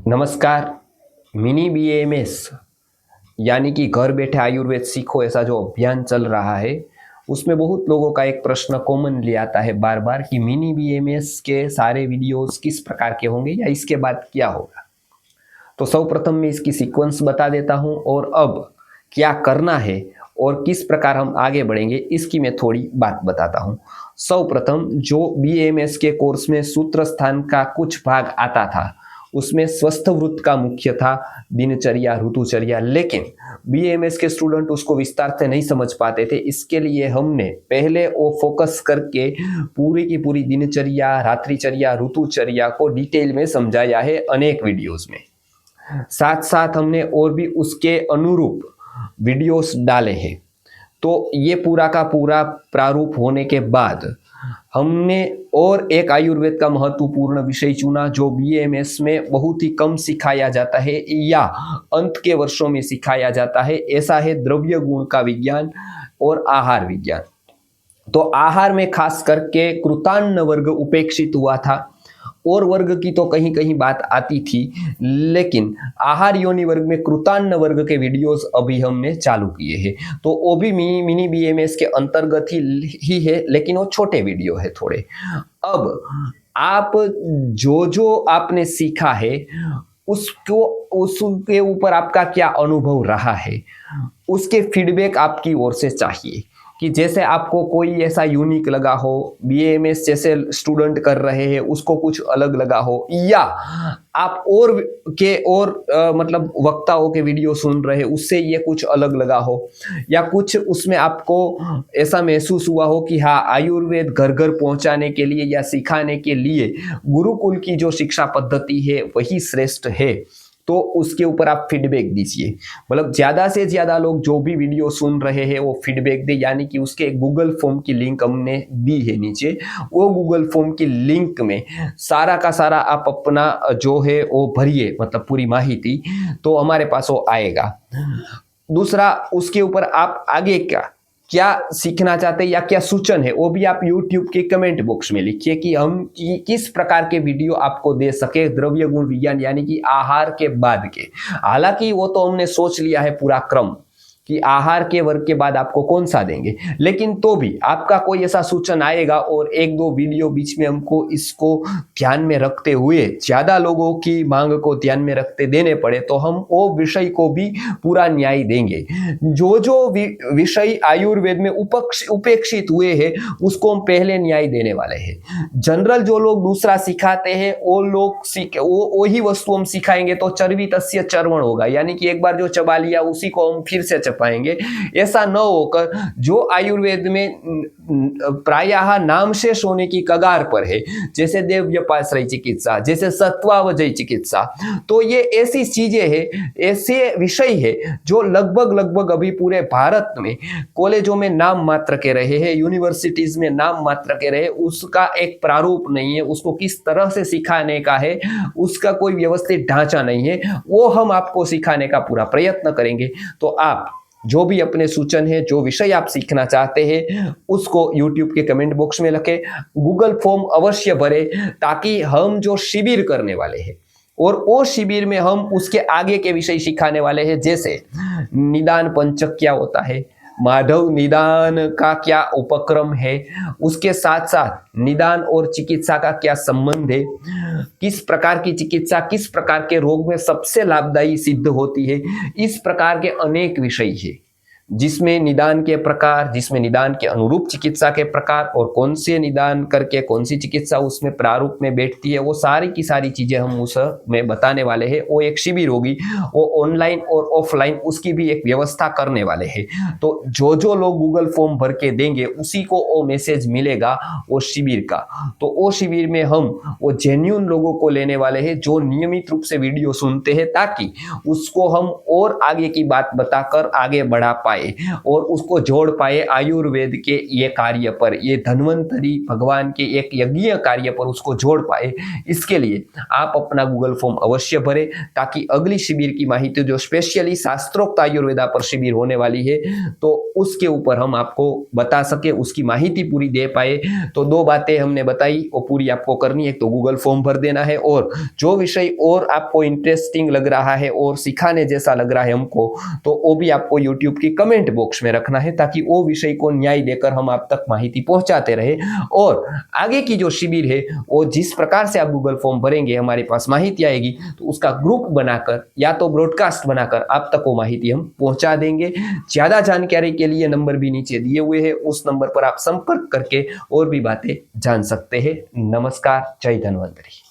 नमस्कार। Mini BMS यानी कि घर बैठे आयुर्वेद सीखो ऐसा जो अभियान चल रहा है उसमें बहुत लोगों का एक प्रश्न कॉमनली आता है बार बार कि मिनी बीएमएस के सारे वीडियोस किस प्रकार के होंगे या इसके बाद क्या होगा। तो सर्वप्रथम मैं इसकी सीक्वेंस बता देता हूं और अब क्या करना है और किस प्रकार हम आगे बढ़ेंगे इसकी मैं थोड़ी बात बताता हूं। सर्वप्रथम जो बीएमएस के कोर्स में सूत्र स्थान का कुछ भाग आता था उसमें स्वस्थ वृत्त का मुख्य था, दिनचर्या, ऋतुचर्या, लेकिन बीएमएस के स्टूडेंट उसको विस्तार से नहीं समझ पाते थे। इसके लिए हमने पहले वो फोकस करके पूरी की पूरी दिनचर्या, रात्रिचर्या, ऋतुचर्या को डिटेल में समझाया है अनेक वीडियोस में। साथ साथ हमने और भी उसके अनुरूप वीडियोस डाले हैं। तो ये पूरा का पूरा प्रारूप होने के बाद हमने और एक आयुर्वेद का महत्वपूर्ण विषय चुना जो बीएमएस में बहुत ही कम सिखाया जाता है या अंत के वर्षों में सिखाया जाता है, ऐसा है द्रव्य गुण का विज्ञान और आहार विज्ञान। तो आहार में खास करके कृतान्न वर्ग उपेक्षित हुआ था और वर्ग की तो कहीं कहीं बात आती थी, लेकिन आहार योनि वर्ग में कृतान्न वर्ग के वीडियोस अभी हमने चालू किए हैं। तो वो भी मिनी बीएमएस के अंतर्गत ही है, लेकिन वो छोटे वीडियो है थोड़े। अब आप जो आपने सीखा है उसको उसके ऊपर आपका क्या अनुभव रहा है उसके फीडबैक आपकी ओर से चाहिए कि जैसे आपको कोई ऐसा यूनिक लगा हो, बीएमएस जैसे स्टूडेंट कर रहे हैं उसको कुछ अलग लगा हो, या आप मतलब वक्ताओं के वीडियो सुन रहे हैं उससे ये कुछ अलग लगा हो, या कुछ उसमें आपको ऐसा महसूस हुआ हो कि हाँ आयुर्वेद घर घर पहुंचाने के लिए या सिखाने के लिए गुरुकुल की जो शिक्षा पद्धति है वही श्रेष्ठ है, तो उसके ऊपर आप फीडबैक दीजिए। मतलब ज़्यादा से ज़्यादा लोग जो भी वीडियो सुन रहे हैं वो फीडबैक दे, यानी कि उसके गूगल फॉर्म की लिंक हमने दी है नीचे। वो गूगल फॉर्म की लिंक में सारा का सारा आप अपना जो है वो भरिए, मतलब पूरी माहिती, तो हमारे पास वो आएगा। दूसरा, उसके ऊपर आप आगे क्या सीखना चाहते हैं या क्या सूचन है वो भी आप YouTube के कमेंट बॉक्स में लिखिए कि हम किस प्रकार के वीडियो आपको दे सके द्रव्य गुण विज्ञान यानी कि आहार के बाद के। हालांकि वो तो हमने सोच लिया है पूरा क्रम कि आहार के वर्ग के बाद आपको कौन सा देंगे, लेकिन तो भी आपका कोई ऐसा सूचन आएगा और एक दो वीडियो बीच में हमको इसको ध्यान में रखते हुए, ज्यादा लोगों की मांग को ध्यान में रखते देने पड़े तो हम वो विषय को भी पूरा न्याय देंगे। जो विषय आयुर्वेद में उपेक्षित हुए हैं उसको हम पहले न्याय देने वाले हैं। जनरल जो लोग दूसरा सिखाते हैं वो लोग वही वस्तु हम सिखाएंगे तो चर्वी तस्य चर्वण होगा, यानी कि एक बार जो चबा लिया उसी को हम फिर से पाएंगे। ऐसा न होकर जो आयुर्वेद में प्रायः नामशेष होने की कगार पर है, जैसे देव्यपाश्रय चिकित्सा, जैसे सत्वावजय चिकित्सा, तो ये ऐसी चीजें हैं, ऐसे विषय है जो लगभग अभी पूरे भारत में कॉलेजों में नाम मात्र के रहे हैं, यूनिवर्सिटीज में नाम मात्र के रहे, उसका एक प्रारूप नहीं है, उसको किस तरह से सिखाने का है उसका कोई व्यवस्थित ढांचा नहीं है, वो हम आपको सिखाने का पूरा प्रयत्न करेंगे। तो आप जो भी अपने सूचन है, जो विषय आप सीखना चाहते हैं उसको YouTube के कमेंट बॉक्स में लिखें, गूगल फॉर्म अवश्य भरें, ताकि हम जो शिविर करने वाले हैं और वो शिविर में हम उसके आगे के विषय सिखाने वाले हैं, जैसे निदान पंचक क्या होता है, माधव निदान का क्या उपक्रम है, उसके साथ साथ निदान और चिकित्सा का क्या संबंध है, किस प्रकार की चिकित्सा किस प्रकार के रोग में सबसे लाभदायी सिद्ध होती है, इस प्रकार के अनेक विषय है जिसमें निदान के प्रकार, जिसमें निदान के अनुरूप चिकित्सा के प्रकार और कौन से निदान करके कौन सी चिकित्सा उसमें प्रारूप में बैठती है, वो सारी की सारी चीजें हम उसमें बताने वाले हैं। वो एक शिविर होगी, वो ऑनलाइन और ऑफलाइन उसकी भी एक व्यवस्था करने वाले हैं। तो जो लोग गूगल फॉर्म भर के देंगे उसी को वो मैसेज मिलेगा वो शिविर का। तो वो शिविर में हम वो जेन्युइन लोगों को लेने वाले हैं जो नियमित रूप से वीडियो सुनते हैं, ताकि उसको हम और आगे की बात बताकर आगे बढ़ा पाए। पाए और उसको जोड़ पाए आयुर्वेद के ये कार्य पर, ये धन्वंतरी भगवान के एक यज्ञ कार्य पर उसको जोड़ पाए, इसके लिए आप अपना गूगल फॉर्म अवश्य भरें, ताकि अगली शिविर की माहिती जो स्पेशली शास्त्रोक्त आयुर्वेदा पर शिविर होने वाली है तो उसके ऊपर हम आपको बता सके, उसकी माहिती पूरी दे पाए। तो 2 बातें हमने बताई वो पूरी आपको करनी है, तो गूगल फॉर्म भर देना है, और जो विषय और आपको इंटरेस्टिंग लग रहा है और सिखाने जैसा लग रहा है हमको, तो वो भी आपको यूट्यूब की कमेंट बॉक्स में रखना है, ताकि वो विषय को न्याय देकर हम आप तक माहिती पहुंचाते रहे। और आगे की जो शिविर है वो जिस प्रकार से आप गूगल फॉर्म भरेंगे, हमारे पास माहिती आएगी तो उसका ग्रुप बनाकर या तो ब्रॉडकास्ट बनाकर आप तक वो माहिती हम पहुंचा देंगे। ज्यादा जानकारी के लिए नंबर भी नीचे दिए हुए हैं, उस नंबर पर आप संपर्क करके और भी बातें जान सकते हैं। नमस्कार, जय धन्वंतरी।